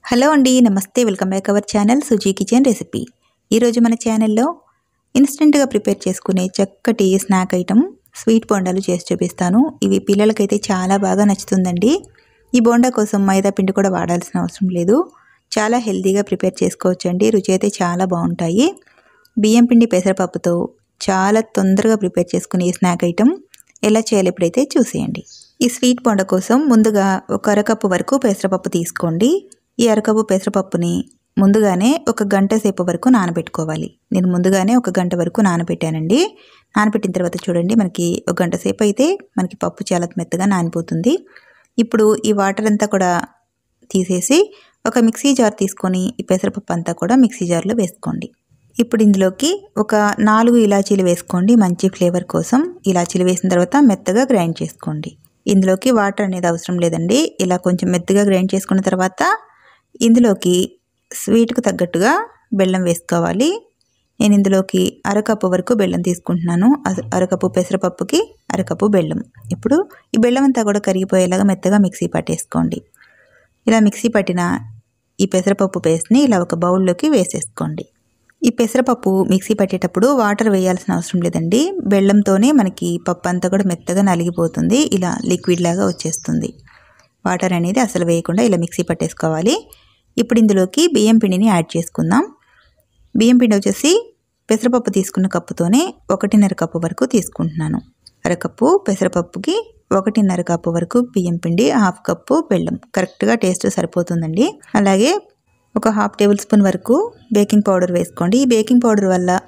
Hello అండి, నమస్తే. Welcome back our channel Suji kitchen recipe. ఈరోజు మన ఛానల్లో ఇన్స్టెంట్గా ప్రిపేర్ చేసుకునే చక్కటి స్నాక్ ఐటమ్ స్వీట్ బోండాలు చేసి చూపిస్తాను. ఇవి పిల్లలకైతే చాలా బాగా నచ్చుతుందండి. ఈ బోండా కోసం మైదా పిండి కూడా వాడాల్సిన అవసరం లేదు. చాలా హెల్తీగా ప్రిపేర్ చేసుకోవచ్చండి. రుచి అయితే చాలా బాగుంటాయి. బియ్యం పిండి పెసరపప్పుతో చాలా తొందరగా ప్రిపేర్ చేసుకునే ఈ స్నాక్ ఐటమ్ ఎలా చేయాలి ఇప్పుడైతే చూసేయండి. ఈ స్వీట్ బోండా కోసం ముందుగా ఒక అరకప్పు వరకు పెసరపప్పు తీసుకోండి. ఈ అరకప్పు పెసరపప్పుని ముందుగానే ఒక గంట సేపు వరకు నానబెట్టుకోవాలి. నేను ముందుగానే ఒక గంట వరకు నానబెట్టానండి. నానబెట్టిన తర్వాత చూడండి, మనకి ఒక గంట సేపు అయితే మనకి పప్పు చాలా మెత్తగా నానిపోతుంది. ఇప్పుడు ఈ వాటర్ అంతా కూడా తీసేసి ఒక మిక్సీ జార్ తీసుకొని ఈ పెసరపప్పు అంతా కూడా మిక్సీ జార్లో వేసుకోండి. ఇప్పుడు ఇందులోకి ఒక 4 ఇలాచీలు వేసుకోండి. మంచి ఫ్లేవర్ కోసం ఇలాచీలు వేసిన తర్వాత మెత్తగా గ్రైండ్ చేసుకోండి. ఇందులోకి వాటర్ అనేది అవసరం లేదండి. ఇలా కొంచెం మెత్తగా గ్రైండ్ చేసుకున్న తర్వాత ఇందులోకి స్వీట్కు తగ్గట్టుగా బెల్లం వేసుకోవాలి. నేను ఇందులోకి అరకప్పు వరకు బెల్లం తీసుకుంటున్నాను. అరకప్పు పెసరపప్పుకి అరకప్పు బెల్లం. ఇప్పుడు ఈ బెల్లం అంతా కూడా కరిగిపోయేలాగా మెత్తగా మిక్సీ పట్టేసుకోండి. ఇలా మిక్సీ పట్టిన ఈ పెసరపప్పు పేస్ట్ని ఇలా ఒక బౌల్లోకి వేసేసుకోండి. ఈ పెసరపప్పు మిక్సీ పట్టేటప్పుడు వాటర్ వేయాల్సిన అవసరం లేదండి. బెల్లంతోనే మనకి పప్పు అంతా కూడా మెత్తగా నలిగిపోతుంది. ఇలా లిక్విడ్ లాగా వచ్చేస్తుంది. వాటర్ అనేది అసలు వేయకుండా ఇలా మిక్సీ పట్టేసుకోవాలి. ఇప్పుడు ఇందులోకి బియ్యం పిండిని యాడ్ చేసుకుందాం. బియ్యం పిండి వచ్చేసి పెసరపప్పు తీసుకున్న కప్పుతోనే 1.5 కప్పు వరకు తీసుకుంటున్నాను. అరకప్పు పెసరపప్పుకి 1.5 కప్పు వరకు బియ్యం పిండి, 1/2 కప్పు బెల్లం. కరెక్ట్గా టేస్ట్ సరిపోతుందండి. అలాగే ఒక 1/2 టేబుల్ స్పూన్ వరకు బేకింగ్ పౌడర్ వేసుకోండి. ఈ బేకింగ్ పౌడర్ వల్ల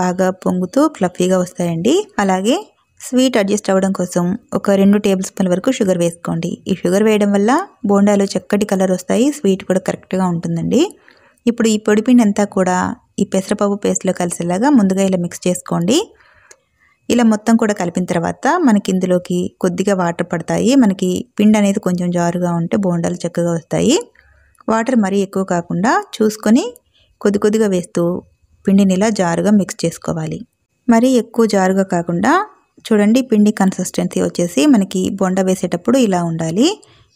బాగా పొంగుతూ ఫ్లఫీగా వస్తాయండి. అలాగే స్వీట్ అడ్జస్ట్ అవ్వడం కోసం ఒక 2 టేబుల్ స్పూన్ వరకు షుగర్ వేసుకోండి. ఈ షుగర్ వేయడం వల్ల బోండాలు చక్కటి కలర్ వస్తాయి. స్వీట్ కూడా కరెక్ట్గా ఉంటుందండి. ఇప్పుడు ఈ పొడిపిండి అంతా కూడా ఈ పెసరపప్పు పేస్ట్లో కలిసేలాగా ముందుగా ఇలా మిక్స్ చేసుకోండి. ఇలా మొత్తం కూడా కలిపిన తర్వాత మనకి ఇందులోకి కొద్దిగా వాటర్ పడతాయి. మనకి పిండి అనేది కొంచెం జారుగా ఉంటే బోండాలు చక్కగా వస్తాయి. వాటర్ మరీ ఎక్కువ కాకుండా చూసుకొని కొద్ది కొద్దిగా వేస్తూ పిండిని ఇలా జారుగా మిక్స్ చేసుకోవాలి. మరీ ఎక్కువ జారుగా కాకుండా చూడండి, పిండి కన్సిస్టెన్సీ వచ్చేసి మనకి బొండ వేసేటప్పుడు ఇలా ఉండాలి.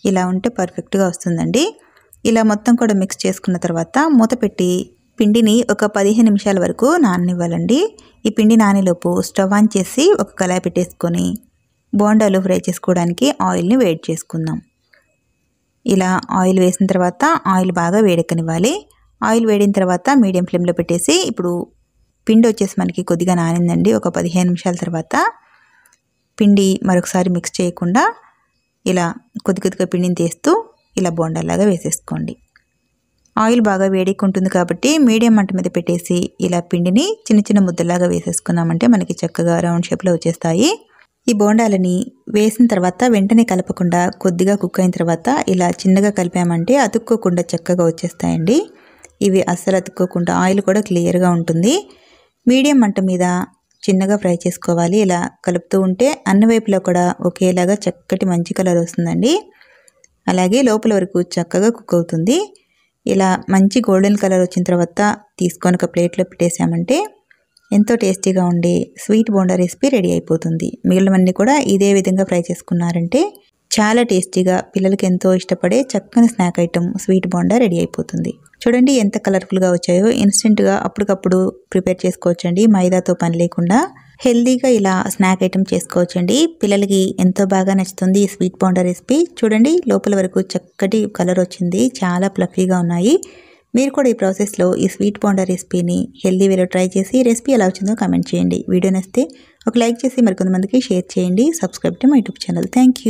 ఇలా ఉంటే పర్ఫెక్ట్గా వస్తుందండి. ఇలా మొత్తం కూడా మిక్స్ చేసుకున్న తర్వాత మూత పెట్టి పిండిని ఒక 15 నిమిషాల వరకు నాననివ్వాలండి. ఈ పిండి నానేలోపు స్టవ్ ఆన్ చేసి ఒక కళాయి పెట్టేసుకొని బోండాలు ఫ్రై చేసుకోవడానికి ఆయిల్ని వేడి చేసుకుందాం. ఇలా ఆయిల్ వేసిన తర్వాత ఆయిల్ బాగా వేడెక్కనివ్వాలి. ఆయిల్ వేడిన తర్వాత మీడియం ఫ్లేమ్లో పెట్టేసి ఇప్పుడు పిండి వచ్చేసి మనకి కొద్దిగా నానిందండి. ఒక 15 నిమిషాల తర్వాత పిండి మరొకసారి మిక్స్ చేయకుండా ఇలా కొద్ది కొద్దిగా పిండిని తీస్తూ ఇలా బోండాలాగా వేసేసుకోండి. ఆయిల్ బాగా వేడికి ఉంటుంది కాబట్టి మీడియం మంట మీద పెట్టేసి ఇలా పిండిని చిన్న చిన్న ముద్దలాగా వేసేసుకున్నామంటే మనకి చక్కగా రౌండ్ షేప్లో వచ్చేస్తాయి. ఈ బోండాలని వేసిన తర్వాత వెంటనే కలపకుండా కొద్దిగా కుక్ అయిన తర్వాత ఇలా చిన్నగా కలిపామంటే అతుక్కోకుండా చక్కగా వచ్చేస్తాయండి. ఇవి అస్సలు అతుక్కోకుండా ఆయిల్ కూడా క్లియర్గా ఉంటుంది. మీడియం మంట మీద చిన్నగా ఫ్రై చేసుకోవాలి. ఇలా కలుపుతూ ఉంటే అన్ని వైపులా కూడా ఒకేలాగా చక్కటి మంచి కలర్ వస్తుందండి. అలాగే లోపల వరకు చక్కగా కుక్ అవుతుంది. ఇలా మంచి గోల్డెన్ కలర్ వచ్చిన తర్వాత తీసుకొని ఒక ప్లేట్లో పెట్టేసామంటే ఎంతో టేస్టీగా ఉండే స్వీట్ బోండా రెసిపీ రెడీ అయిపోతుంది. మిగిలినవన్నీ కూడా ఇదే విధంగా ఫ్రై చేసుకున్నారంటే చాలా టేస్టీగా పిల్లలకి ఎంతో ఇష్టపడే చక్కని snack item sweet bonda ready అయిపోతుంది. చూడండి ఎంత కలర్ఫుల్గా వచ్చాయో. ఇన్స్టెంట్గా అప్పటికప్పుడు ప్రిపేర్ చేసుకోవచ్చండి. మైదాతో పని లేకుండా హెల్దీగా ఇలా స్నాక్ ఐటమ్ చేసుకోవచ్చండి. పిల్లలకి ఎంతో బాగా నచ్చుతుంది ఈ స్వీట్ బోండా రెసిపీ. చూడండి, లోపల వరకు చక్కటి కలర్ వచ్చింది. చాలా ఫ్లఫీగా ఉన్నాయి. మీరు కూడా ఈ ప్రాసెస్లో ఈ స్వీట్ బోండా రెసిపీని హెల్దీ వేలో ట్రై చేసి రెసిపీ ఎలా వచ్చిందో కామెంట్ చేయండి. వీడియో నచ్చితే ఒక లైక్ చేసి మరికొంతమందికి షేర్ చేయండి. Subscribe to my YouTube channel. Thank you.